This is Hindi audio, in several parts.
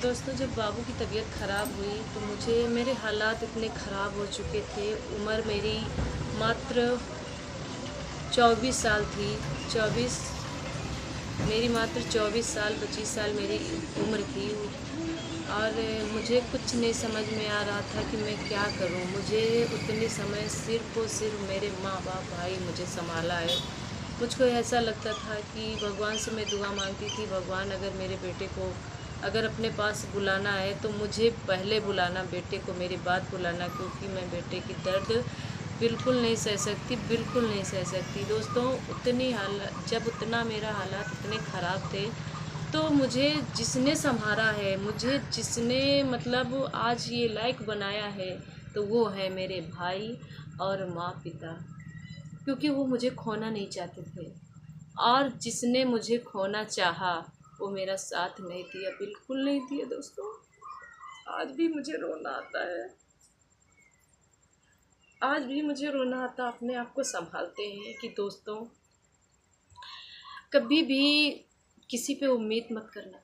दोस्तों, जब बाबू की तबीयत ख़राब हुई तो मुझे मेरे हालात इतने ख़राब हो चुके थे। उम्र मेरी मात्र 24 साल थी। 24 मेरी मात्र 24 साल 25 साल मेरी उम्र थी। और मुझे कुछ नहीं समझ में आ रहा था कि मैं क्या करूं। मुझे उतने समय सिर्फ़ और सिर्फ मेरे माँ बाप भाई मुझे संभाला है। मुझको ऐसा लगता था कि भगवान से मैं दुआ मांगती थी, भगवान अगर मेरे बेटे को अगर अपने पास बुलाना है तो मुझे पहले बुलाना, बेटे को मेरी बात बुलाना, क्योंकि मैं बेटे की दर्द बिल्कुल नहीं सह सकती, बिल्कुल नहीं सह सकती। दोस्तों, जब उतना मेरा हालात इतने ख़राब थे तो मुझे जिसने संभाला है, मुझे जिसने मतलब आज ये लायक बनाया है, तो वो है मेरे भाई और माँ पिता, क्योंकि वो मुझे खोना नहीं चाहते थे। और जिसने मुझे खोना चाहा वो मेरा साथ नहीं दिया, बिल्कुल नहीं दिया। दोस्तों, आज भी मुझे रोना आता है, आज भी मुझे रोना आता। अपने आप को संभालते हैं कि दोस्तों, कभी भी किसी पे उम्मीद मत करना,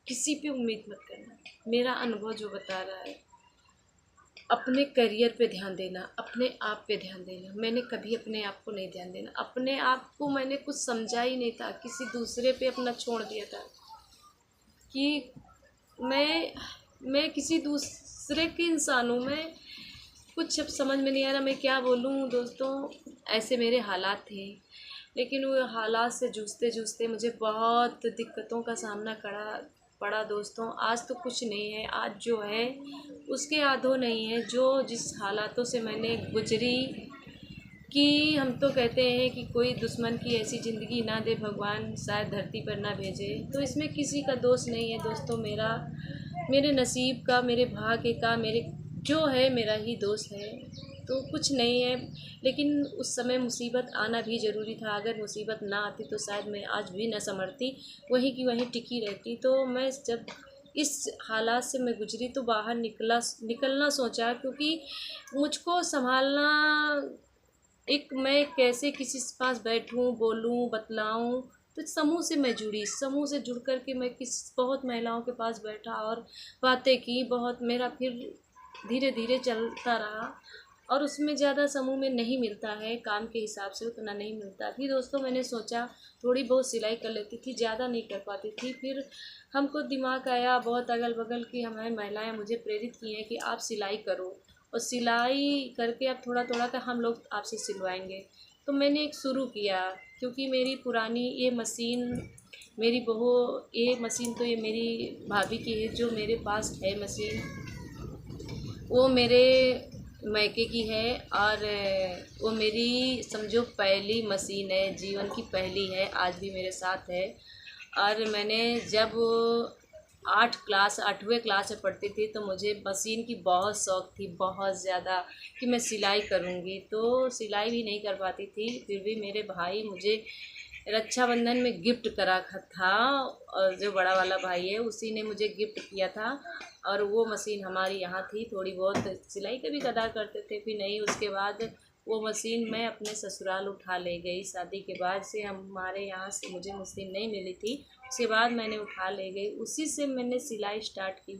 किसी पे उम्मीद मत करना। मेरा अनुभव जो बता रहा है, अपने करियर पे ध्यान देना, अपने आप पे ध्यान देना। मैंने कभी अपने आप को नहीं ध्यान देना, अपने आप को मैंने कुछ समझा ही नहीं था, किसी दूसरे पे अपना छोड़ दिया था कि मैं किसी दूसरे की इंसान हूँ। मैं कुछ अब समझ में नहीं आ रहा मैं क्या बोलूँ। दोस्तों, ऐसे मेरे हालात थे, लेकिन वो हालात से जूझते जूझते मुझे बहुत दिक्कतों का सामना करा पड़ा। दोस्तों, आज तो कुछ नहीं है, आज जो है उसके आधो नहीं है। जो जिस हालातों से मैंने गुजरी, कि हम तो कहते हैं कि कोई दुश्मन की ऐसी ज़िंदगी ना दे भगवान, शायद धरती पर ना भेजे। तो इसमें किसी का दोष नहीं है दोस्तों, मेरे नसीब का, मेरे भाग्य का, मेरे जो है मेरा ही दोष है। तो कुछ नहीं है, लेकिन उस समय मुसीबत आना भी ज़रूरी था। अगर मुसीबत ना आती तो शायद मैं आज भी ना संभलती, वहीं की वहीं टिकी रहती। तो मैं जब इस हालात से मैं गुजरी तो बाहर निकलना सोचा, क्योंकि मुझको संभालना, एक मैं कैसे किसी के पास बैठूं, बोलूं, बतलाऊं। तो समूह से मैं जुड़ी, समूह से जुड़ कर के मैं बहुत महिलाओं के पास बैठा और बातें की। बहुत मेरा फिर धीरे धीरे चलता रहा। और उसमें ज़्यादा समूह में नहीं मिलता है, काम के हिसाब से उतना नहीं मिलता। फिर दोस्तों, मैंने सोचा थोड़ी बहुत सिलाई कर लेती थी, ज़्यादा नहीं कर पाती थी। फिर हमको दिमाग आया, बहुत अगल बगल की हमारी महिलाएं मुझे प्रेरित की हैं कि आप सिलाई करो, और सिलाई करके अब थोड़ा थोड़ा कर हम लोग आपसे सिलवाएंगे। तो मैंने एक शुरू किया, क्योंकि मेरी पुरानी ये मशीन, मेरी बहू, ये मशीन तो ये मेरी भाभी की है जो मेरे पास है मशीन, वो मेरे मायके की है। और वो मेरी समझो पहली मशीन है, जीवन की पहली है, आज भी मेरे साथ है। और मैंने जब 8वें क्लास में पढ़ती थी तो मुझे मशीन की बहुत शौक़ थी, बहुत ज़्यादा, कि मैं सिलाई करूँगी। तो सिलाई भी नहीं कर पाती थी, फिर भी मेरे भाई मुझे रक्षाबंधन में गिफ्ट करा था, और जो बड़ा वाला भाई है उसी ने मुझे गिफ्ट किया था। और वो मशीन हमारी यहाँ थी, थोड़ी बहुत सिलाई कभी कदार करते थे। फिर नहीं, उसके बाद वो मशीन मैं अपने ससुराल उठा ले गई। शादी के बाद से हमारे यहाँ से मुझे मशीन नहीं मिली थी, उसके बाद मैंने उठा ले गई, उसी से मैंने सिलाई स्टार्ट की।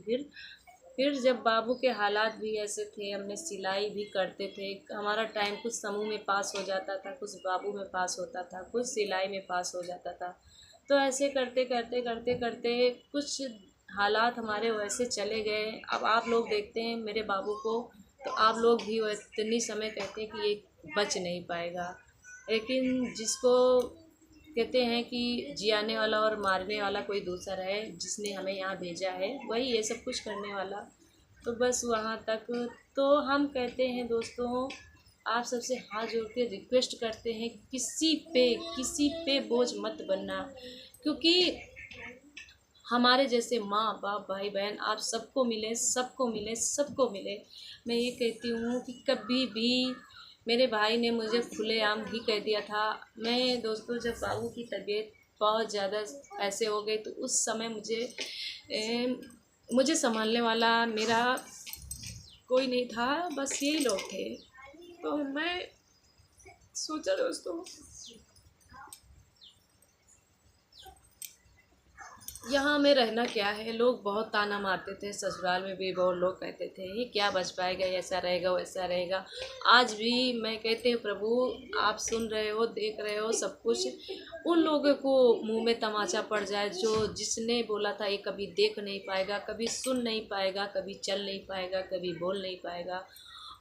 फिर जब बाबू के हालात भी ऐसे थे, हमने सिलाई भी करते थे। हमारा टाइम कुछ समूह में पास हो जाता था, कुछ बाबू में पास होता था, कुछ सिलाई में पास हो जाता था। तो ऐसे करते करते करते करते कुछ हालात हमारे वैसे चले गए। अब आप लोग देखते हैं मेरे बाबू को, तो आप लोग भी वो इतनी समय कहते हैं कि ये बच नहीं पाएगा, लेकिन जिसको कहते हैं कि जियाने वाला और मारने वाला कोई दूसरा है, जिसने हमें यहाँ भेजा है वही ये सब कुछ करने वाला। तो बस वहाँ तक। तो हम कहते हैं दोस्तों, आप सबसे हाथ जोड़ के रिक्वेस्ट करते हैं, किसी पे बोझ मत बनना, क्योंकि हमारे जैसे माँ बाप भाई बहन आप सबको मिले, सबको मिले, सबको मिले। मैं ये कहती हूँ कि कभी भी, मेरे भाई ने मुझे खुलेआम भी कह दिया था। मैं दोस्तों, जब बाबू की तबीयत बहुत ज़्यादा ऐसे हो गई तो उस समय मुझे संभालने वाला मेरा कोई नहीं था, बस यही लोग थे। तो मैं सोचा दोस्तों, यहाँ में रहना क्या है, लोग बहुत ताना मारते थे, ससुराल में भी बहुत लोग कहते थे ये क्या बच पाएगा, ऐसा रहेगा वैसा रहेगा। आज भी मैं कहती हूँ प्रभु आप सुन रहे हो, देख रहे हो सब कुछ। उन लोगों को मुंह में तमाचा पड़ जाए जो जिसने बोला था ये कभी देख नहीं पाएगा, कभी सुन नहीं पाएगा, कभी चल नहीं पाएगा, कभी बोल नहीं पाएगा,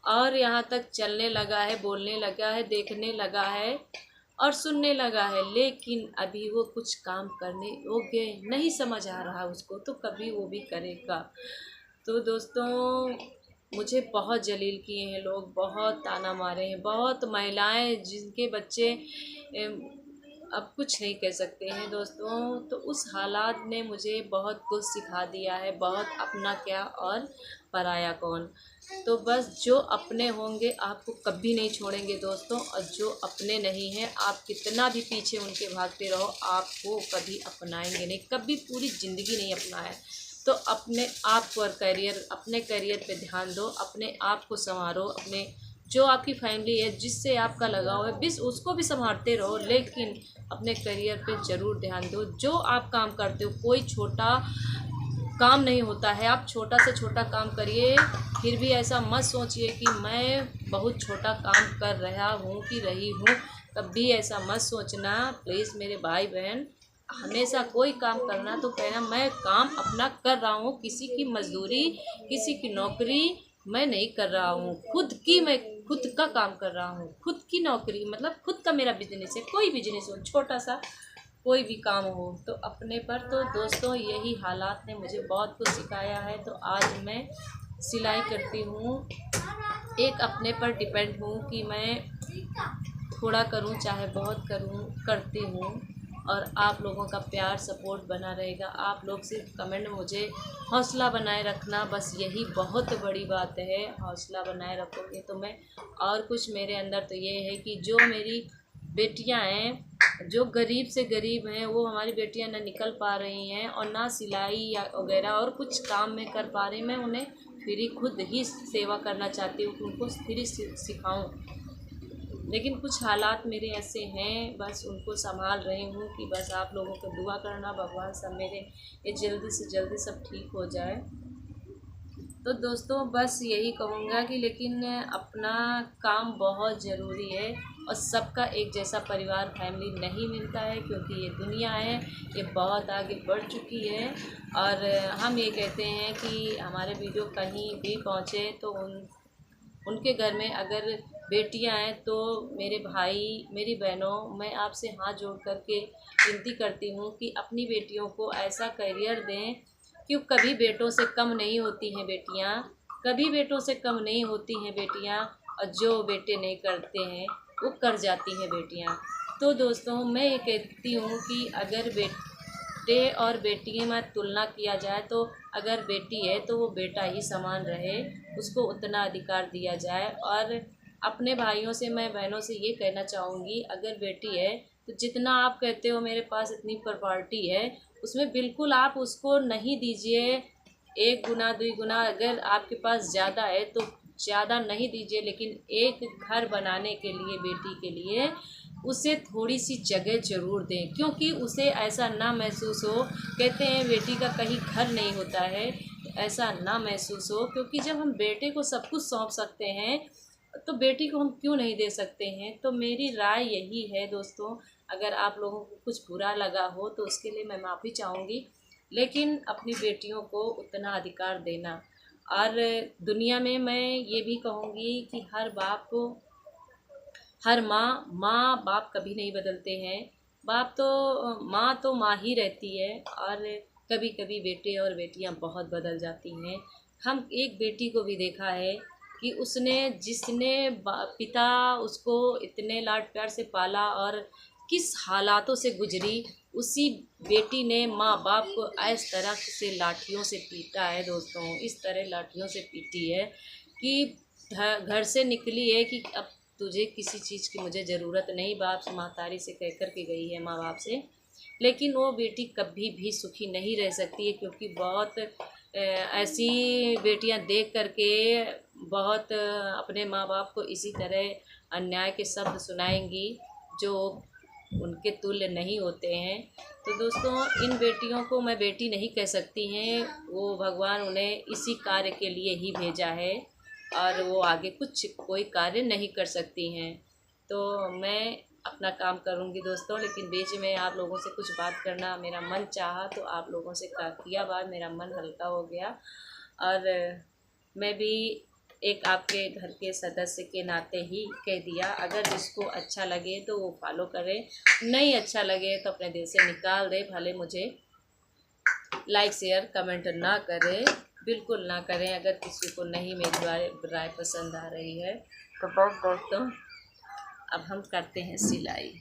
और यहाँ तक चलने लगा है, बोलने लगा है, देखने लगा है और सुनने लगा है, लेकिन अभी वो कुछ काम करने योग्य नहीं समझ आ रहा उसको, तो कभी वो भी करेगा। तो दोस्तों मुझे बहुत जलील किए हैं लोग, बहुत ताना मारे हैं, बहुत महिलाएं जिनके बच्चे एम, अब कुछ नहीं कह सकते हैं दोस्तों। तो उस हालात ने मुझे बहुत कुछ सिखा दिया है, बहुत अपना क्या और पराया कौन। तो बस जो अपने होंगे आपको कभी नहीं छोड़ेंगे दोस्तों, और जो अपने नहीं हैं आप कितना भी पीछे उनके भागते रहो आपको कभी अपनाएंगे नहीं, कभी पूरी ज़िंदगी नहीं अपनाए। तो अपने आप पर करियर, अपने करियर पे ध्यान दो, अपने आप को संवारो, अपने जो आपकी फैमिली है जिससे आपका लगाव है बस उसको भी संभालते रहो, लेकिन अपने करियर पे ज़रूर ध्यान दो। जो आप काम करते हो कोई छोटा काम नहीं होता है, आप छोटा से छोटा काम करिए, फिर भी ऐसा मत सोचिए कि मैं बहुत छोटा काम कर रहा हूँ कि रही हूँ। कभी ऐसा मत सोचना प्लीज़ मेरे भाई बहन। हमेशा कोई काम करना तो कहना मैं काम अपना कर रहा हूँ, किसी की मजदूरी, किसी की नौकरी मैं नहीं कर रहा हूँ, खुद की मैं खुद का काम कर रहा हूँ, खुद की नौकरी मतलब खुद का मेरा बिजनेस है, कोई बिजनेस हो छोटा सा कोई भी काम हो तो अपने पर। तो दोस्तों यही हालात ने मुझे बहुत कुछ सिखाया है। तो आज मैं सिलाई करती हूँ, एक अपने पर डिपेंड हूँ कि मैं थोड़ा करूँ चाहे बहुत करूँ, करती हूँ। और आप लोगों का प्यार सपोर्ट बना रहेगा, आप लोग सिर्फ कमेंट मुझे हौसला बनाए रखना, बस यही बहुत बड़ी बात है। हौसला बनाए रखोगे तो मैं, और कुछ मेरे अंदर तो ये है कि जो मेरी बेटियां हैं जो गरीब से गरीब हैं, वो हमारी बेटियां ना निकल पा रही हैं और ना सिलाई या वगैरह और कुछ काम में कर पा रही, मैं उन्हें फ्री खुद ही सेवा करना चाहती हूँ, उनको फ्री सिखाऊँ। लेकिन कुछ हालात मेरे ऐसे हैं, बस उनको संभाल रही हूँ कि बस आप लोगों को दुआ करना भगवान सब मेरे ये जल्दी से जल्दी सब ठीक हो जाए। तो दोस्तों बस यही कहूँगा कि लेकिन अपना काम बहुत ज़रूरी है, और सबका एक जैसा परिवार फैमिली नहीं मिलता है, क्योंकि ये दुनिया है ये बहुत आगे बढ़ चुकी है। और हम ये कहते हैं कि हमारे वीडियो कहीं भी पहुँचे तो उनके घर में अगर बेटियां हैं तो मेरे भाई मेरी बहनों, मैं आपसे हाथ जोड़ करके विनती करती हूँ कि अपनी बेटियों को ऐसा करियर दें कि कभी बेटों से कम नहीं होती हैं बेटियाँ, कभी बेटों से कम नहीं होती हैं बेटियाँ, और जो बेटे नहीं करते हैं वो कर जाती हैं बेटियाँ। तो दोस्तों मैं ये कहती हूँ कि अगर बेटे और बेटी में तुलना किया जाए तो अगर बेटी है तो वो बेटा ही समान रहे, उसको उतना अधिकार दिया जाए। और अपने भाइयों से मैं बहनों से ये कहना चाहूँगी, अगर बेटी है तो जितना आप कहते हो मेरे पास इतनी प्रॉपर्टी है, उसमें बिल्कुल आप उसको नहीं दीजिए एक गुना दुई गुना। अगर आपके पास ज़्यादा है तो ज़्यादा नहीं दीजिए, लेकिन एक घर बनाने के लिए बेटी के लिए उसे थोड़ी सी जगह ज़रूर दें, क्योंकि उसे ऐसा ना महसूस हो, कहते हैं बेटी का कहीं घर नहीं होता है, तो ऐसा ना महसूस हो। क्योंकि जब हम बेटे को सब कुछ सौंप सकते हैं तो बेटी को हम क्यों नहीं दे सकते हैं। तो मेरी राय यही है दोस्तों, अगर आप लोगों को कुछ बुरा लगा हो तो उसके लिए मैं माफ़ी चाहूँगी, लेकिन अपनी बेटियों को उतना अधिकार देना। और दुनिया में मैं ये भी कहूँगी कि हर बाप को, हर माँ बाप कभी नहीं बदलते हैं, बाप तो माँ तो माँ ही रहती है, और कभी कभी बेटे और बेटियाँ बहुत बदल जाती हैं। हम एक बेटी को भी देखा है कि उसने जिसने पिता उसको इतने लाड प्यार से पाला और किस हालातों से गुजरी, उसी बेटी ने माँ बाप को इस तरह से लाठियों से पीटा है दोस्तों, इस तरह लाठियों से पीटी है कि घर से निकली है कि अब तुझे किसी चीज़ की मुझे ज़रूरत नहीं, बाप से महतारी से कह कर के गई है माँ बाप से। लेकिन वो बेटी कभी भी सुखी नहीं रह सकती है, क्योंकि बहुत ऐसी बेटियां देख करके बहुत अपने माँ बाप को इसी तरह अन्याय के शब्द सुनाएंगी जो उनके तुल्य नहीं होते हैं। तो दोस्तों, इन बेटियों को मैं बेटी नहीं कह सकती हैं, वो भगवान उन्हें इसी कार्य के लिए ही भेजा है और वो आगे कुछ कोई कार्य नहीं कर सकती हैं। तो मैं अपना काम करूँगी दोस्तों, लेकिन बीच में आप लोगों से कुछ बात करना मेरा मन चाहा तो आप लोगों से किया बात, मेरा मन हल्का हो गया। और मैं भी एक आपके घर के सदस्य के नाते ही कह दिया। अगर जिसको अच्छा लगे तो वो फॉलो करे, नहीं अच्छा लगे तो अपने दिल से निकाल दे। भले मुझे लाइक शेयर कमेंट ना करें, बिल्कुल ना करें अगर किसी को नहीं मेरी राय पसंद आ रही है। तो बस दोस्तों, अब हम करते हैं सिलाई।